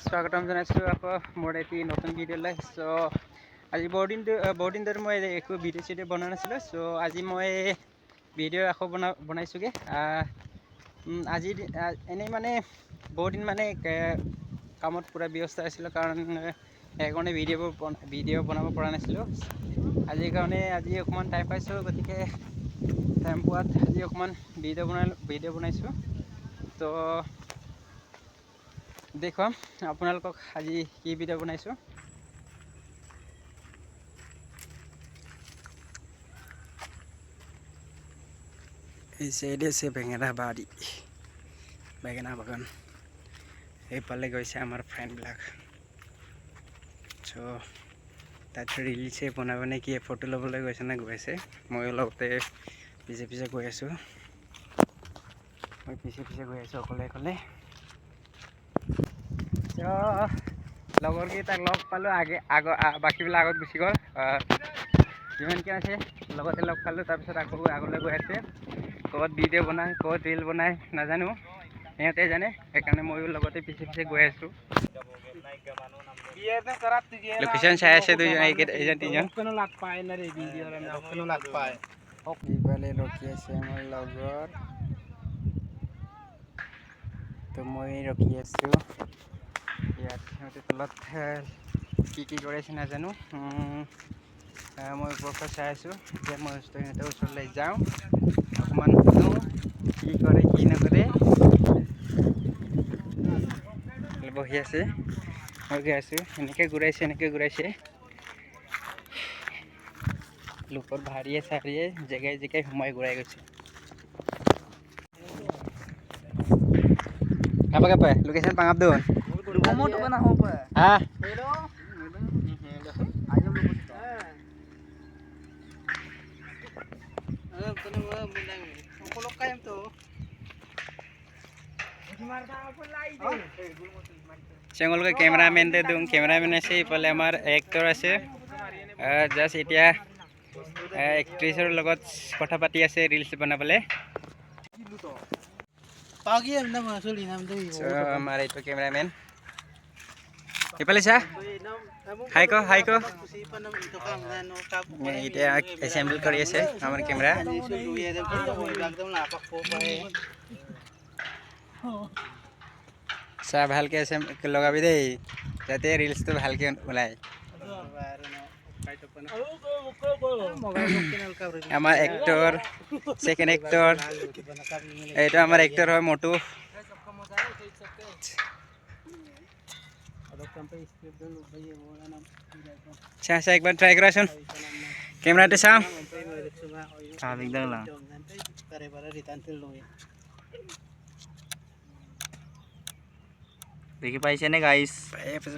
স্বাগতম জনাইছোঁ আকৌ মোৰ এটি নতুন ভিডিঅ'লৈ। চ' আজি বহুত দিন ধৰি মই একো ভিডিঅ' বনোৱা নাছিলোঁ। চ' আজি মই ভিডিঅ' আকৌ বনাইছোঁগৈ। আজি এনেই মানে বহুত দিন মানে কামত পূৰা ব্যস্ত আছিলোঁ, কাৰণ সেইকাৰণে ভিডিঅ' বনাব পৰা নাছিলোঁ। আজি অকণমান টাইম পাইছোঁ, গতিকে টাইম পোৱাত আজি অকণমান ভিডিঅ' বনাইছোঁ। তো দেখুৱাম আপোনালোকক আজি কি ভিডিঅ' বনাইছোঁ। এই চাইডে আছে বেঙেনা বাগান। এইফালে গৈছে আমাৰ ফ্ৰেণ্ডবিলাক। চ' তাত ৰিলছে বনাব নে কি ফটো ল'বলৈ গৈছে নে গৈছে। ময়ো লগতে পিছে গৈ আছোঁ। অকলে। লগৰকেইটাক লগ পালোঁ, বাকীবিলাক আগত গুচি গ'ল। যিমানকৈ আছে লগতে লগ পালোঁ, তাৰপিছত আকৌ আগলৈ গৈ আছে। ক'ত ভিডিঅ' বনায়, ক'ত ৰিল বনায় নাজানো, সিহঁতে জানে। সেইকাৰণে ময়ো লগতে পিছে গৈ আছোঁ। লোকেশ্যন চাই আছে এইজন তিনিজন। ইফালে ৰখি আছে আমাৰ লগৰ, তো মই ৰখি আছোঁ ইয়াত। সিহঁতে তলত কি কৰি আছে নাজানো। মই ওপৰৰ পৰা চাই আছোঁ। এতিয়া মই সিহঁতৰ ওচৰলৈ যাওঁ, অকণমান শুনো কি কৰে কি নকৰে। বহি আছে, মই গৈ আছোঁ। এনেকৈ ঘূৰাইছে লোকৰ চাৰিয়ে জেগাই সোমাই ঘূৰাই গৈছে। Apa location pangap doon? Gumo to ka na ho pa. Ha? Hello. Sengol ke cameraman te dung cameraman ase ipale amar actor ase just etia actressor logot kotha pati ase reels banabale. Pagi na masuli nam to. So amar ito cameraman. Ipale siya? Hi ko. Etia assemble kori ase amar camera. Sa bhalke lagabi dei jate reels to bhalke ulai. Amar actor, second actor, এটা আমার actor হয় মোটু। আচ্ছা একবার try করে আসুন, ক্যামেরাটা সাম। দেখি পাইছে নে গাইস?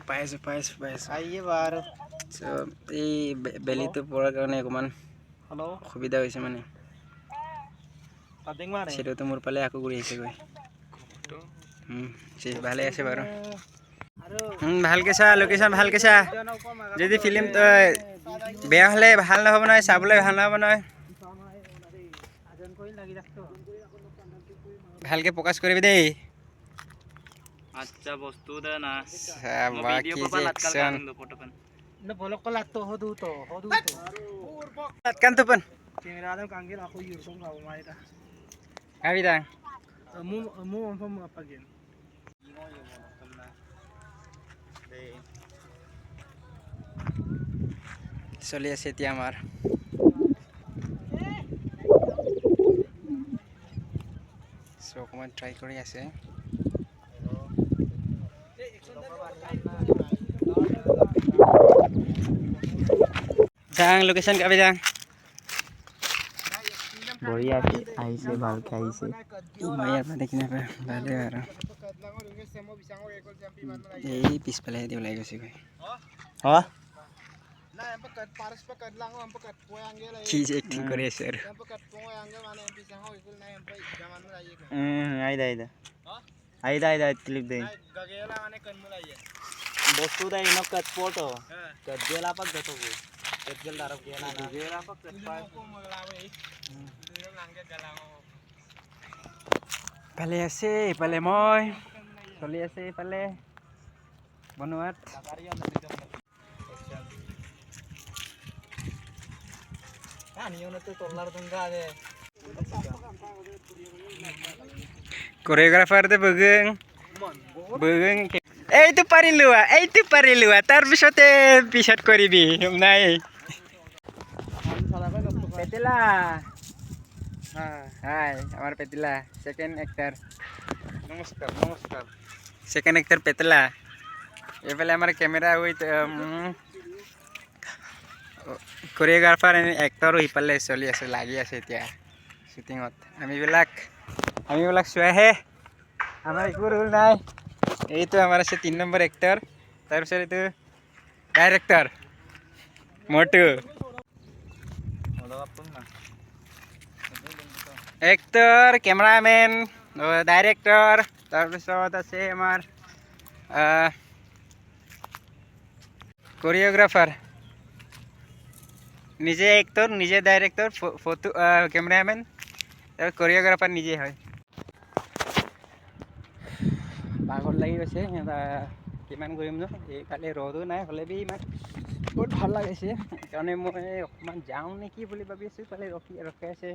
পাইছো। আইয়ে বার। এই বেলিটো পড়ার কারণে অকমান অসুবিধা হয়েছে মানে। সেটাও তো মোর পালে আকো ঘুরে এসে গই। ভালে আছে বাৰু। ভালকে চা, লোকেশ্যন ভালকে চা। যদি ফিল্ম বেয়া হলে ভাল নহ'ব নহয়, চাবলৈ ভাল নহ'ব নহয়। ভালকে ফোকাস কৰিবি দেই। আচ্ছা বস্তু দে না। বাকি যে অ্যাকশন না বলক কলা তো হদু তো। Atkan to pun. Kamera da kangil ako yurkong ka umayda. Kavita. Mu on pagin. চলি আছে এতিয়া আমাৰ। অকণমান ট্ৰাই কৰি আছে। লোকেশ্যন কাবি যাং। বঢ়িয়া আহিছে, ভালকে আহিছে। ইয়াৰ পৰা দেখি নাপায়, ভালে আৰু এই পিছফালে দি ওলাই গৈছেগৈ। কি যে এক্টিং কৰি আছে আৰু। আইদা ক্লিপ দে বস্তু দে ইনক কট ফটো কট গেলা পাক গটো কট গেল দারক গেলা না গেলা পাক কট পাই ভালে আছে। ইফালে মই চলি আছে, ইফালে বনোৱাত কোৰিঅ'গ্ৰাফাৰতে বগং এইটো পাৰিলো তাৰপিছতে পিছত কৰিবি নাই পেটেলা হাই আমাৰ পেটেলা সেকেন্ড এক্টৰ নমস্কাৰ সেকেন্ড এক্টৰ পেটেলা এফালে আমাৰ ক্যামেৰা উইথ কোৰিঅ'গ্ৰাফাৰ এক্টৰো সিফালে চলি আছে লাগি আছে এতিয়া শ্বুটিঙত আমিবিলাক চোৱাহে আমাৰ একো ৰোল নাই এইটো আমাৰ আছে 3 নম্বৰ এক্টৰ তাৰপিছত এইটো ডাইৰেক্টৰ মোটু এক্টৰ কেমেৰামেন ডাইৰেক্টৰ তাৰপিছত আছে আমাৰ কোৰিঅ'গ্ৰাফাৰ নিজে এক্টৰ নিজে ডাইৰেক্টৰ ফটো ক্যামেৰাম্যান আৰ কোৰিওগ্ৰাফাৰ নিজে হয় ভাগৰ লাগি গৈছে কিমান কৰিম ন এইফালে ৰ'দো নাই হ'লে বি ইমান বহুত ভাল লাগিছে সেইকাৰণে মই অকণমান যাওঁ নেকি বুলি ভাবি আছোঁ ইফালে ৰখি আছে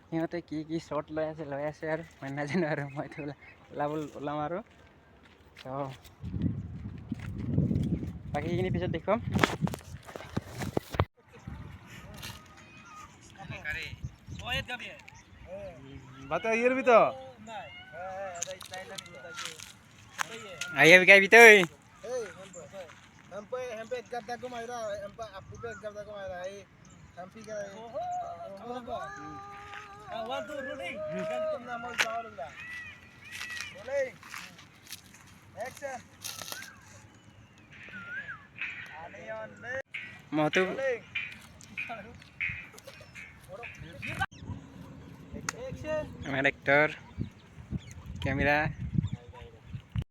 সিহঁতে কি শ্বট লৈ আছে আৰু মই নাজানো আৰু মইতো ওলাম আৰু বাকীখিনি পিছত দেখুৱাম বাতা ইয়ের ভিতর আইয়া বিকাবি তুই हम पे एक गद्दा को मारा हम पे आपू पे एक गद्दा को मारा है हम पी कर 1 2 रोलिंग गन तुम ना मल जाओ लगा रोलिंग एक्शन आने ऑन মতো আমার এক্টর ক্যামেরা